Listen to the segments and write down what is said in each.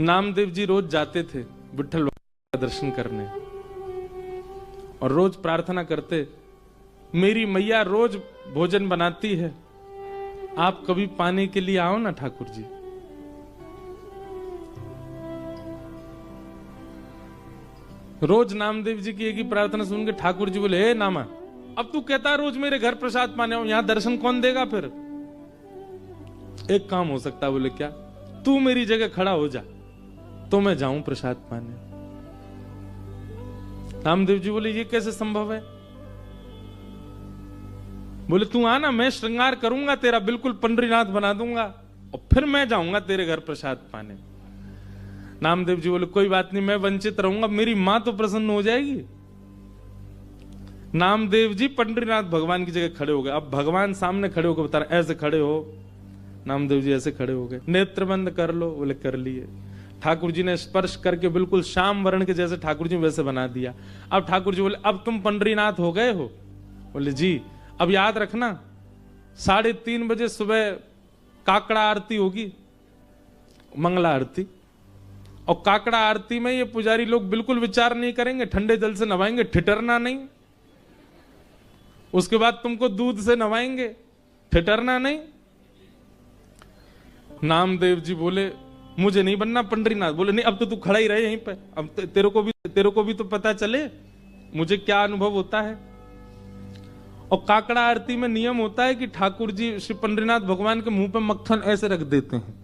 नामदेव जी रोज जाते थे विठ्ठल का दर्शन करने और रोज प्रार्थना करते, मेरी मैया रोज भोजन बनाती है, आप कभी पाने के लिए आओ ना ठाकुर जी। रोज नामदेव जी की एक ही प्रार्थना सुन के ठाकुर जी बोले, हे नामा, अब तू कहता रोज मेरे घर प्रसाद पाने आओ, यहां दर्शन कौन देगा? फिर एक काम हो सकता है। बोले क्या? तू मेरी जगह खड़ा हो जा तो मैं जाऊं प्रसाद पाने। नामदेव जी बोले, ये कैसे संभव है? बोले तू आना, मैं श्रृंगार करूंगा तेरा, बिल्कुल पंडरीनाथ बना दूंगा और फिर मैं जाऊंगा तेरे घर प्रसाद पाने। नामदेव जी बोले, कोई बात नहीं, मैं वंचित रहूंगा, मेरी मां तो प्रसन्न हो जाएगी। नामदेव जी पंडरीनाथ भगवान की जगह खड़े हो गए। अब भगवान सामने खड़े होकर बता रहे, ऐसे खड़े हो। नामदेव जी ऐसे खड़े हो गए। नेत्र बंद कर लो। बोले कर लिए। ठाकुर जी ने स्पर्श करके बिल्कुल श्याम वर्ण के जैसे ठाकुर जी वैसे बना दिया। अब ठाकुर जी बोले, अब तुम पंडरीनाथ हो गए हो? बोले जी। अब याद रखना 3:30 बजे सुबह काकड़ा आरती होगी, मंगला आरती। और काकड़ा आरती में ये पुजारी लोग बिल्कुल विचार नहीं करेंगे, ठंडे जल से नवाएंगे, ठिठरना नहीं। उसके बाद तुमको दूध से नवाएंगे, ठिठरना नहीं। नामदेव जी बोले, मुझे नहीं बनना पंडरीनाथ। बोले नहीं, अब तो तू खड़ा ही रहे यहीं पे, अब तेरे को भी तो पता चले मुझे क्या अनुभव होता है। और काकड़ा आरती में नियम होता है कि ठाकुर जी श्री पंडरीनाथ भगवान के मुंह पे मक्खन ऐसे रख देते हैं,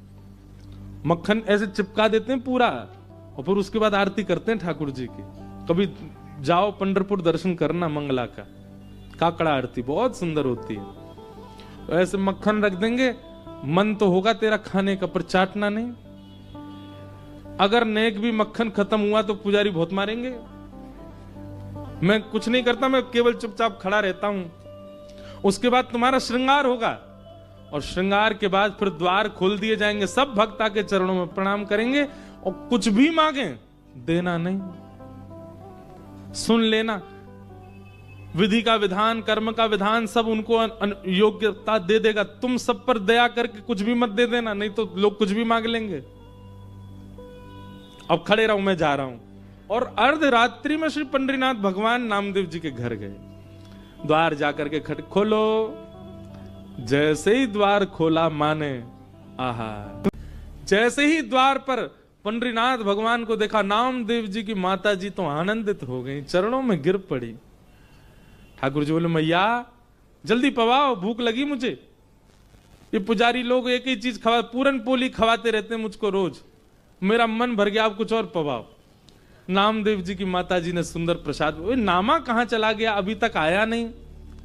मक्खन ऐसे चिपका देते हैं पूरा, और फिर उसके बाद आरती करते हैं ठाकुर जी की। कभी जाओ पंढरपुर दर्शन करना मंगला का, काकड़ा आरती बहुत सुंदर होती है। तो ऐसे मक्खन रख देंगे, मन तो होगा तेरा खाने का पर चाटना नहीं। अगर नेक भी मक्खन खत्म हुआ तो पुजारी बहुत मारेंगे। मैं कुछ नहीं करता, मैं केवल चुपचाप खड़ा रहता हूं। उसके बाद तुम्हारा श्रृंगार होगा और श्रृंगार के बाद फिर द्वार खोल दिए जाएंगे, सब भक्त आके चरणों में प्रणाम करेंगे और कुछ भी मांगे देना नहीं, सुन लेना। विधि का विधान, कर्म का विधान सब उनको योग्यता दे देगा। तुम सब पर दया करके कुछ भी मत दे देना, नहीं तो लोग कुछ भी मांग लेंगे। अब खड़े रहूं, मैं जा रहा हूं। और अर्धरात्रि में श्री पंडरीनाथ भगवान नामदेव जी के घर गए। द्वार जाकर के खोलो। जैसे ही द्वार खोला माने, आहा, जैसे ही द्वार पर पंडरीनाथ भगवान को देखा, नामदेव जी की माता जी तो आनंदित हो गई, चरणों में गिर पड़ी। ठाकुर जी बोले, मैया जल्दी पवाओ, भूख लगी मुझे। ये पुजारी लोग एक ही चीज खवा, पूरन पोली खवाते रहते हैं मुझको रोज, मेरा मन भर गया, अब कुछ और पवाओ। नामदेव जी की माता जी ने सुंदर प्रसाद। नामा कहां चला गया, अभी तक आया नहीं,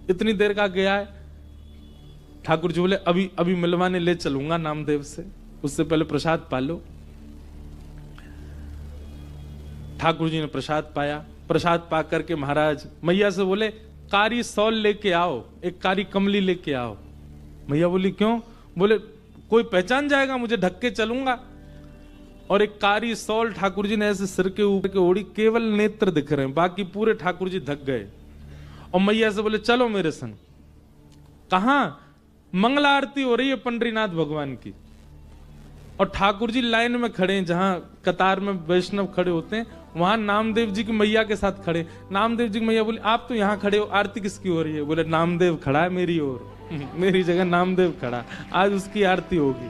इतनी देर का गया है। ठाकुर जी बोले, अभी मिलवाने ले चलूंगा नामदेव से, उससे पहले प्रसाद पा लो। ठाकुर जी ने प्रसाद पाया। प्रसाद पा करके महाराज मैया से बोले, कारी सौल लेके आओ, एक कारी कमली लेके आओ। मैया बोली, क्यों? बोले, कोई पहचान जाएगा मुझे, ढक के चलूंगा। और एक कारी सौल ठाकुर जी ने ऐसे सिर के ऊपर के ओढ़ी, केवल नेत्र दिख रहे हैं, बाकी पूरे ठाकुर जी ढक गए। और मैया से बोले, चलो मेरे संग। कहां? मंगला आरती हो रही है पंडरीनाथ भगवान की, और ठाकुर जी लाइन में खड़े हैं, जहां कतार में वैष्णव खड़े होते हैं, वहां नामदेव जी की मैया के साथ खड़े। नामदेव जी की मैया बोली, आप तो यहां खड़े हो, आरती किसकी हो रही है? बोले, नामदेव खड़ा है मेरी ओर मेरी जगह नामदेव खड़ा, आज उसकी आरती होगी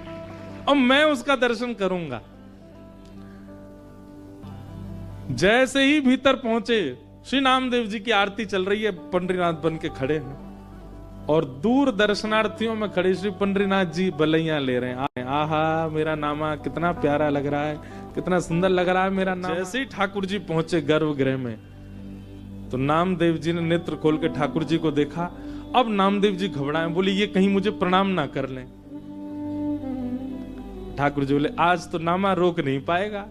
और मैं उसका दर्शन करूंगा। जैसे ही भीतर पहुंचे, श्री नामदेव जी की आरती चल रही है, पंडरीनाथ बन के खड़े हैं और दूर दर्शनार्थियों में खड़े श्री पंडरीनाथ जी बलैया ले रहे हैं। आहा, मेरा नामा कितना प्यारा लग रहा है, कितना सुंदर लग रहा है मेरा नाम। जैसे ही ठाकुर जी पहुंचे गर्भगृह में, तो नामदेव जी ने नेत्र खोल के ठाकुर जी को देखा। अब नामदेव जी घबराए, बोले, ये कहीं मुझे प्रणाम ना कर लें। ठाकुर जी बोले, आज तो नामा रोक नहीं पाएगा।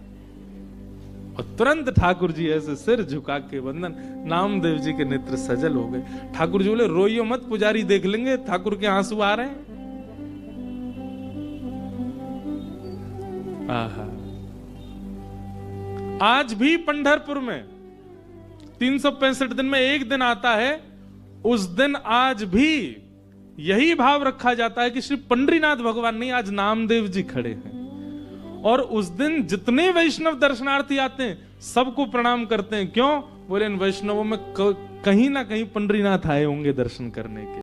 और तुरंत ठाकुर जी ऐसे सिर झुका के वंदन, नामदेव जी के नेत्र सजल हो गए। ठाकुर जी बोले, रोइयो मत, पुजारी देख लेंगे, ठाकुर के आंसू आ रहे हैं। आहा, आज भी पंढरपुर में 365 दिन में एक दिन आता है, उस दिन आज भी यही भाव रखा जाता है कि श्री पंडरीनाथ भगवान नहीं, आज नामदेव जी खड़े हैं। और उस दिन जितने वैष्णव दर्शनार्थी आते हैं सबको प्रणाम करते हैं। क्यों? बोले इन वैष्णवों में कहीं ना कहीं पंडरीनाथ आए होंगे दर्शन करने के।